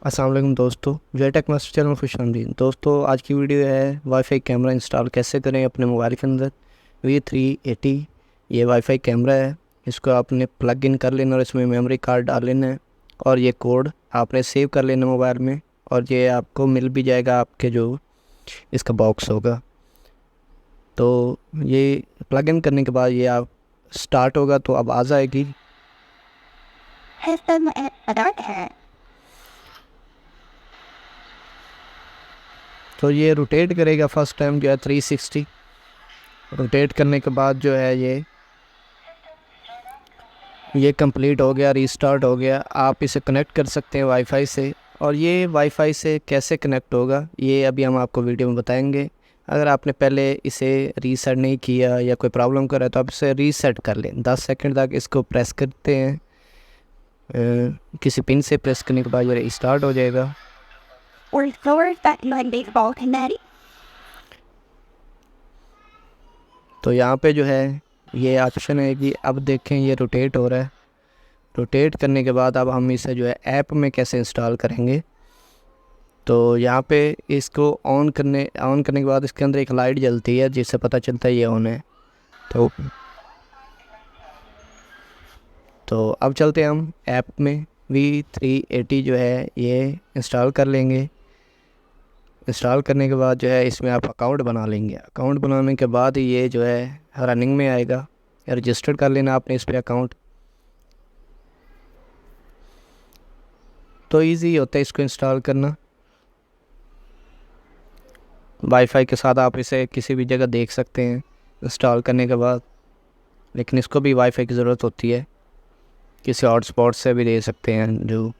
अस्सलाम वालेकुम दोस्तों, जय टेक मास्टर चैनल में खुश आमदीद। दोस्तों, आज की वीडियो है वाईफाई कैमरा इंस्टॉल कैसे करें अपने मोबाइल के अंदर। V380 ये वाईफाई कैमरा है। इसको आपने प्लग इन कर लेना और इसमें मेमोरी कार्ड डाल लेना है और ये कोड आपने सेव कर लेना मोबाइल में, और ये आपको मिल भी जाएगा आपके जो इसका बॉक्स होगा। तो ये प्लग इन करने के बाद ये आप स्टार्ट होगा तो अब आ जाएगी। तो ये रोटेट करेगा फर्स्ट टाइम जो है 360। रोटेट करने के बाद जो है ये कंप्लीट हो गया, रीस्टार्ट हो गया। आप इसे कनेक्ट कर सकते हैं वाईफाई से। और ये वाईफाई से कैसे कनेक्ट होगा ये अभी हम आपको वीडियो में बताएंगे। अगर आपने पहले इसे रीसेट नहीं किया या कोई प्रॉब्लम कर रहा है तो आप इसे रीसेट कर लें। 10 सेकंड तक इसको प्रेस करते हैं, किसी पिन से प्रेस करने के बाद ये रीस्टार्ट हो जाएगा। तो यहाँ पे जो है ये ऑप्शन है कि अब देखें ये रोटेट हो रहा है। रोटेट करने के बाद अब हम इसे जो है ऐप में कैसे इंस्टॉल करेंगे। तो यहाँ पे इसको ऑन करने के बाद इसके अंदर एक लाइट जलती है जिससे पता चलता है ये ऑन है। तो अब चलते हैं हम ऐप में। V380 जो है ये इंस्टॉल कर लेंगे। इंस्टॉल करने के बाद जो है इसमें आप अकाउंट बना लेंगे। अकाउंट बनाने के बाद ये जो है रनिंग में आएगा। रजिस्टर कर लेना आपने इस पर अकाउंट। तो इजी होता है इसको इंस्टॉल करना। वाईफाई के साथ आप इसे किसी भी जगह देख सकते हैं इंस्टॉल करने के बाद, लेकिन इसको भी वाईफाई की ज़रूरत होती है। किसी हॉटस्पॉट से भी दे सकते हैं जो।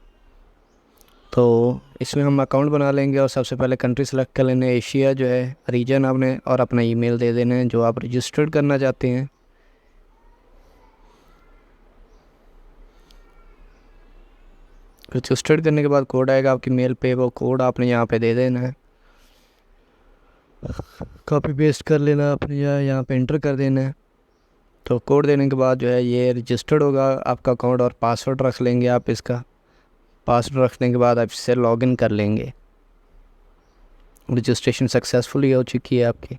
तो इसमें हम अकाउंट बना लेंगे और सबसे पहले कंट्री सेलेक्ट कर लेना है, एशिया जो है रीजन आपने, और अपना ईमेल दे देना है जो आप रजिस्टर्ड करना चाहते हैं। रजिस्टर्ड करने के बाद कोड आएगा आपकी मेल पे, वो कोड आपने यहाँ पे दे देना है। कॉपी पेस्ट कर लेना अपने यहाँ पे इंटर कर देना है। तो कोड देने के बाद जो है ये रजिस्टर्ड होगा आपका अकाउंट, और पासवर्ड रख लेंगे आप इसका। पासवर्ड रखने के बाद आप इससे लॉगिन कर लेंगे। रजिस्ट्रेशन सक्सेसफुली हो चुकी है आपकी।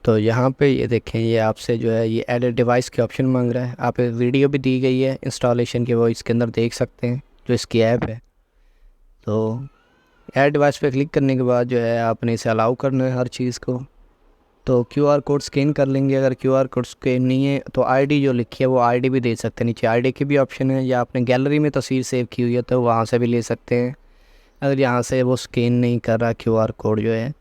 तो यहाँ पे ये देखें, ये आपसे जो है ये एडिट डिवाइस के ऑप्शन मांग रहा है। आप वीडियो भी दी गई है इंस्टॉलेशन की, वो इसके अंदर देख सकते हैं जो इसकी ऐप है। तो ऐड डिवाइस पे क्लिक करने के बाद जो है आपने इसे अलाउ करना है हर चीज़ को। तो QR कोड स्कैन कर लेंगे। अगर QR कोड स्कैन नहीं है तो ID जो लिखी है वो ID भी दे सकते हैं। नीचे ID की भी ऑप्शन है, या आपने गैलरी में तस्वीर सेव की हुई है तो वहाँ से भी ले सकते हैं। अगर यहाँ से वो स्कैन नहीं कर रहा QR कोड जो है,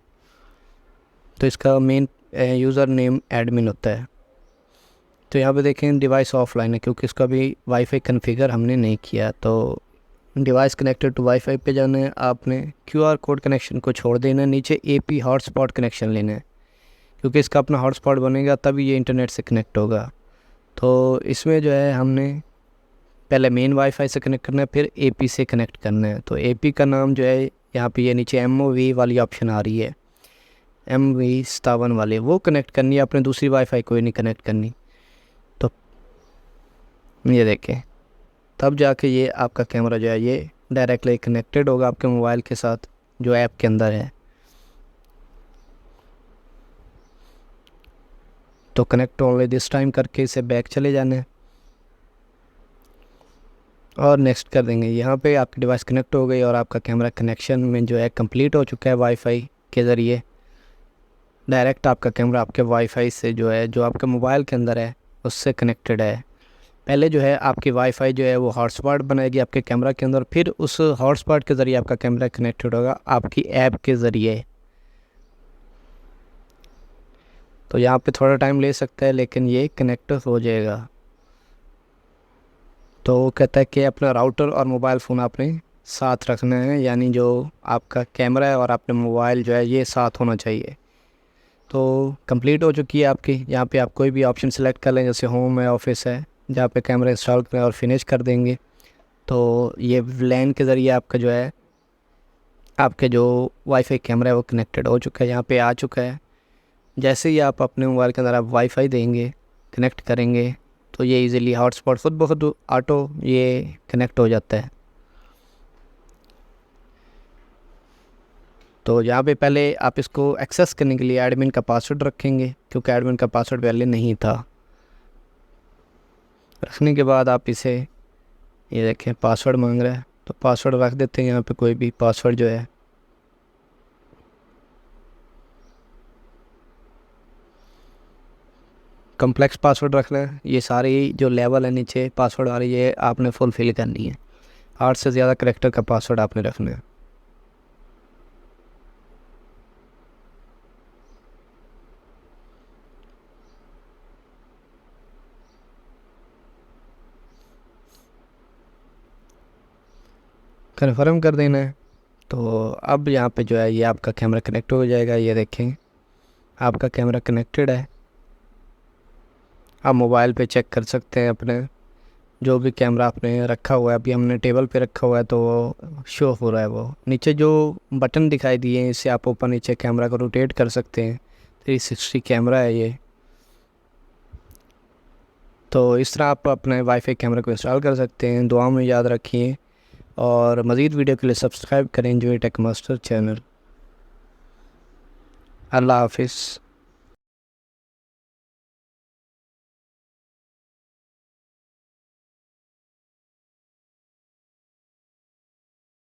तो इसका मेन यूज़र नेम एडमिन होता है। तो यहाँ पे देखें डिवाइस ऑफलाइन है क्योंकि इसका भी वाईफाई कन्फिगर हमने नहीं किया। तो डिवाइस कनेक्टेड टू वाईफाई पे जाना है आपने। QR कोड कनेक्शन को छोड़ देना है। नीचे AP हॉटस्पॉट कनेक्शन लेना है क्योंकि इसका अपना हॉटस्पॉट बनेगा तभी ये इंटरनेट से कनेक्ट होगा। तो इसमें जो है हमने पहले मेन वाईफाई से कनेक्ट करना है, फिर AP से कनेक्ट करना है। तो AP का नाम जो है यहाँ पे ये नीचे MOV वाली ऑप्शन आ रही है, MV57 वाले, वो कनेक्ट करनी है। अपने दूसरी वाईफाई कोई नहीं कनेक्ट करनी। तो ये देखें, तब जाके ये आपका कैमरा जो है ये डायरेक्टली कनेक्टेड होगा आपके मोबाइल के साथ जो ऐप के अंदर है। तो कनेक्ट ओनली दिस टाइम करके इसे बैक चले जाना है और नेक्स्ट कर देंगे। यहाँ पे आपकी डिवाइस कनेक्ट हो गई और आपका कैमरा कनेक्शन में जो है कंप्लीट हो चुका है वाईफाई के ज़रिए। डायरेक्ट आपका कैमरा आपके वाईफाई से जो है जो आपके मोबाइल के अंदर है उससे कनेक्टेड है। पहले जो है आपकी वाईफाई जो है वो हॉटस्पॉट बनाएगी आपके कैमरा के अंदर, फिर उस हॉटस्पॉट के ज़रिए आपका कैमरा कनेक्टेड होगा आपकी ऐप के ज़रिए। तो यहाँ पे थोड़ा टाइम ले सकता है लेकिन ये कनेक्ट हो जाएगा। तो वो कहता है कि अपना राउटर और मोबाइल फ़ोन आपने साथ रखना है, यानी जो आपका कैमरा है और अपने मोबाइल जो है ये साथ होना चाहिए। तो कंप्लीट हो चुकी है आपकी। यहाँ पे आप कोई भी ऑप्शन सेलेक्ट कर लें, जैसे होम है, ऑफिस है, जहाँ पे कैमरा इंस्टॉल करें और फिनिश कर देंगे। तो ये लैन के ज़रिए आपका जो है आपके जो वाईफाई कैमरा है वो कनेक्टेड हो चुका है, यहाँ पे आ चुका है। जैसे ही आप अपने मोबाइल के अंदर आप वाईफाई देंगे, कनेक्ट करेंगे, तो ये इजीली हॉटस्पॉट खुद ब खुद ऑटो ये कनेक्ट हो जाता है। तो यहाँ पे पहले आप इसको एक्सेस करने के लिए एडमिन का पासवर्ड रखेंगे, क्योंकि एडमिन का पासवर्ड पहले नहीं था। रखने के बाद आप इसे, ये देखें पासवर्ड मांग रहा है, तो पासवर्ड रख देते हैं यहाँ पे कोई भी पासवर्ड जो है। कम्प्लेक्स पासवर्ड रखना है। ये सारे जो लेवल है नीचे पासवर्ड वाले, ये आपने फुलफिल करनी है। 8 से ज़्यादा करैक्टर का पासवर्ड आपने रखना है। कन्फर्म कर देना है। तो अब यहाँ पे जो है ये आपका कैमरा कनेक्ट हो जाएगा। ये देखें आपका कैमरा कनेक्टेड है। आप मोबाइल पे चेक कर सकते हैं अपने जो भी कैमरा आपने रखा हुआ है। अभी हमने टेबल पे रखा हुआ है तो वो शो हो रहा है। वो नीचे जो बटन दिखाई दिए हैं, इससे आप ऊपर नीचे कैमरा को रोटेट कर सकते हैं। 360 कैमरा है ये। तो इस तरह आप अपने वाईफाई कैमरा को इंस्टॉल कर सकते हैं। दुआ में याद रखिए और मज़ीद वीडियो के लिए सब्सक्राइब करें एंजॉय टेक मास्टर चैनल। अल्लाह हाफिज़।